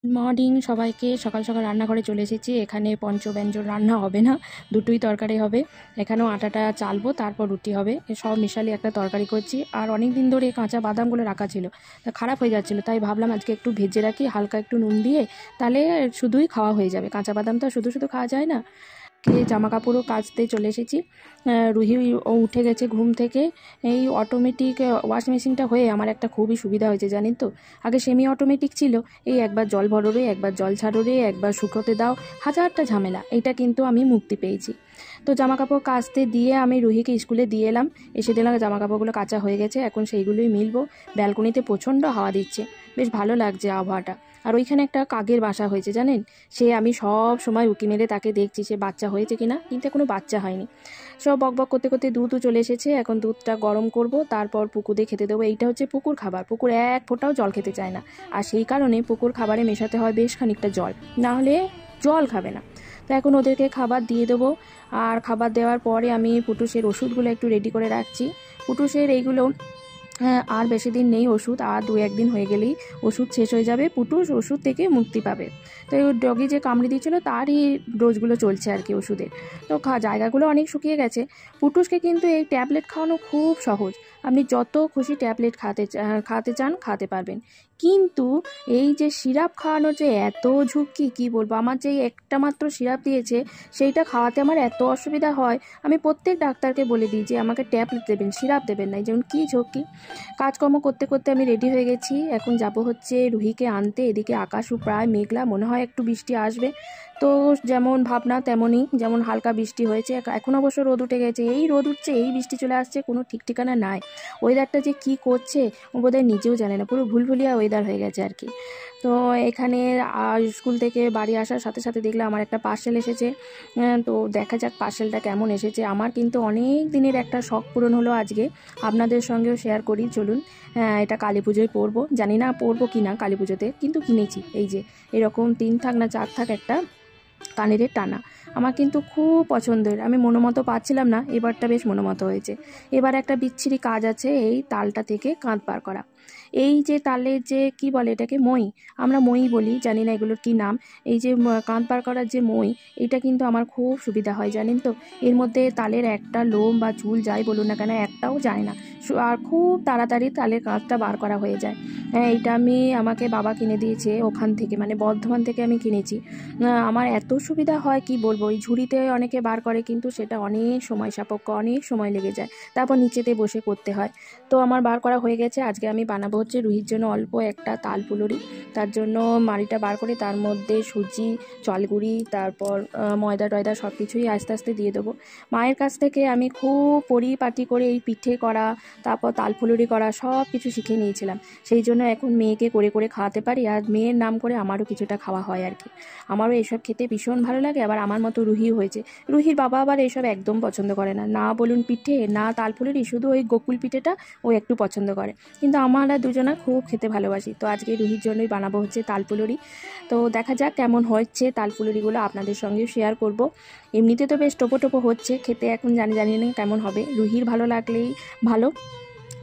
Morning সবাইকে। সকাল সকাল রান্নাঘরে চলে এসেছি। এখানে পঞ্চব্যঞ্জন রান্না হবে না, দুটোই তরকারি হবে। এখানেও আটাটা চালবো, তারপর রুটি হবে। সব মিশালি একটা তরকারি করছি। আর অনেক দিন ধরে কাঁচা বাদামগুলো রাখা ছিল, তা খারাপ হয়ে যাচ্ছিলো, তাই ভাবলাম আজকে একটু ভেজে রাখি হালকা একটু নুন দিয়ে, তাহলে শুধুই খাওয়া হয়ে যাবে। কাঁচা বাদাম তো শুধু শুধু খাওয়া যায় না। জামা কাপড়ও কাচতে চলে এসেছি। রুহি ও উঠে গেছে ঘুম থেকে। এই অটোমেটিক ওয়াশ মেশিনটা হয়ে আমার একটা খুবই সুবিধা হয়েছে, জানেন তো। আগে সেমি অটোমেটিক ছিল, এই একবার জল ভরো রে, একবার জল ছাড়ো রে, একবার শুকোতে দাও, হাজারটা ঝামেলা। এটা কিন্তু আমি মুক্তি পেয়েছি। তো জামা কাপড় কাচতে দিয়ে আমি রুহিকে স্কুলে দিয়ে এলাম। এসে দিলাম জামা কাপড়গুলো কাচা হয়ে গেছে, এখন সেইগুলোই মিলবো। ব্যালকনিতে প্রচণ্ড হাওয়া দিচ্ছে, বেশ ভালো লাগছে আবহাওয়াটা। আর ওইখানে একটা কাকের বাসা হয়েছে জানেন। সে আমি সব সময় উঁকি মেরে তাকে দেখছি সে বাচ্চা হয়েছে কিনা, কিন্তু এখনো বাচ্চা হয়নি। সব বক বক করতে করতে দুধও চলে এসেছে। এখন দুধটা গরম করব, তারপর পুকুরে খেতে দেবো। এইটা হচ্ছে পুকুর খাবার। পুকুর এক ফোঁটাও জল খেতে চায় না, আর সেই কারণে পুকুর খাবারে মেশাতে হয় বেশ খানিকটা জল, না হলে জল খাবে না। তো এখন ওদেরকে খাবার দিয়ে দেবো। আর খাবার দেওয়ার পরে আমি পুটুসের ওষুধগুলো একটু রেডি করে রাখছি। পুটুসের এইগুলো আর বেশি দিন নেই ওষুধ, আর 2-1 দিন হয়ে গেলেই ওষুধ শেষ হয়ে যাবে। পুটুস ওষুধ থেকে মুক্তি পাবে। তো এই ডগি যে কামড়ে দিয়েছিল তারই ডোজগুলো চলছে আর কি ওষুধের। তো জায়গাগুলো অনেক শুকিয়ে গেছে। পুটুসকে কিন্তু এই ট্যাবলেট খাওয়ানো খুব সহজ। আপনি যত খুশি ট্যাবলেট খাওয়াতে চান খাওয়াতে পারবেন। কিন্তু এই যে সিরাপ খাওয়ানোর যে এত ঝুঁকি, কি বলবো। আমার যে একটা মাত্র সিরাপ দিয়েছে, সেইটা খাওয়াতে আমার এত অসুবিধা হয়। আমি প্রত্যেক ডাক্তারকে বলে দিই যে আমাকে ট্যাবলেট দেবেন, সিরাপ দেবেন না। যেমন কী ঝুঁকি। কাজকর্ম করতে করতে আমি রেডি হয়ে গেছি। এখন যাব হচ্ছে রুহিকে আনতে। এদিকে আকাশও প্রায় মেঘলা, মনে হয় একটু বৃষ্টি আসবে। তো যেমন ভাবনা তেমনই, যেমন হালকা বৃষ্টি হয়েছে, এখন অবশ্য রোদ উঠে গেছে। এই রোদ উঠছে, এই বৃষ্টি চলে আসছে, কোনো ঠিক ঠিকানা নাই। ওয়েদারটা যে কি করছে ও বোধহয় নিজেও জানে না, পুরো ভুলভুলিয়া ওয়েদার হয়ে গেছে আর কি। তো এখানে স্কুল থেকে বাড়ি আসার সাথে সাথে দেখলে আমার একটা পার্সেল এসেছে। তো দেখা যাক পার্সেলটা কেমন এসেছে। আমার কিন্তু অনেক দিনের একটা শখ পূরণ হলো আজকে, আপনাদের সঙ্গেও শেয়ার করি চলুন। এটা কালী পুজোয় পরবো, জানি না পরবো কি না কালী পুজোতে, কিন্তু কিনেছি। এই যে এরকম 3 থাক না 4 থাক একটা কানের টানা, আমার কিন্তু খুব পছন্দের। আমি মনোমতো পাচ্ছিলাম না, এবারটা বেশ মনোমতো হয়েছে। এবার একটা বিচ্ছিরি কাজ আছে, এই তালটা থেকে কাঁধ বার করা। এই যে তালের যে কি বলে এটাকে, মই, আমরা মই বলি, জানি না এগুলোর কি নাম। এই যে কাঁধ বার করার যে মই, এটা কিন্তু আমার খুব সুবিধা হয় জানেন তো। এর মধ্যে তালের একটা লোম বা চুল যাই বলুন না কেন একটাও যায় না, আর খুব তাড়াতাড়ি তালের কাঁধটা বার করা হয়ে যায়। এইটা আমাকে বাবা কিনে দিয়েছে ওখান থেকে, মানে বর্ধমান থেকে আমি কিনেছি। আমার এত সুবিধা হয় কি বলবো। ওই ঝুড়িতে অনেকে বার করে, কিন্তু সেটা অনেক সময় সাপেক্ষ, অনেক সময় লেগে যায়, তারপর নিচেতে বসে করতে হয়। তো আমার বার করা হয়ে গেছে। আজকে আমি বানাবো হচ্ছে রুহির জন্য অল্প একটা তাল ফুলুরি। তার জন্য মাড়িটা বার করে তার মধ্যে সুজি, চালগুড়ি, তারপর ময়দা টয়দা সব কিছুই আস্তে আস্তে দিয়ে দেবো। মায়ের কাছ থেকে আমি খুব পরিপাটি করে এই পিঠে করা, তারপর তাল ফুলুরি করা সব কিছু শিখে নিয়েছিলাম। সেই জন্য এখন মেয়েকে করে করে খাওয়াতে পারি, আর মেয়ের নাম করে আমারও কিছুটা খাওয়া হয় আর কি। আমারও এসব খেতে ভীষণ ভালো লাগে। আবার আমার মতো রুহি হয়েছে। রুহির বাবা আবার এসব একদম পছন্দ করে না, না বলুন পিঠে, না তাল ফুলুরি, শুধু ওই গোকুল পিঠেটা ও একটু পছন্দ করে। কিন্তু আমরা দুজনা খুব খেতে ভালোবাসি। তো আজকে রুহির জন্যই বানাবো হচ্ছে তাল ফুলুরি। তো দেখা যাক কেমন হচ্ছে তাল ফুলুরিগুলো, আপনাদের সঙ্গেও শেয়ার করব। এমনিতে তো বেশ টোপো টোপো হচ্ছে খেতে, এখন জানি না কেমন হবে। রুহির ভালো লাগলেই ভালো,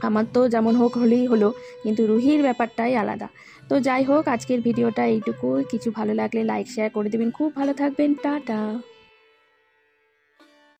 আমার তো যেমন হোক হলেই হলো, কিন্তু রুহির ব্যাপারটাই আলাদা। তো যাই হোক, আজকের ভিডিওটা এইটুকুই। কিছু ভালো লাগলে লাইক শেয়ার করে দেবেন। খুব ভালো থাকবেন, টাটা।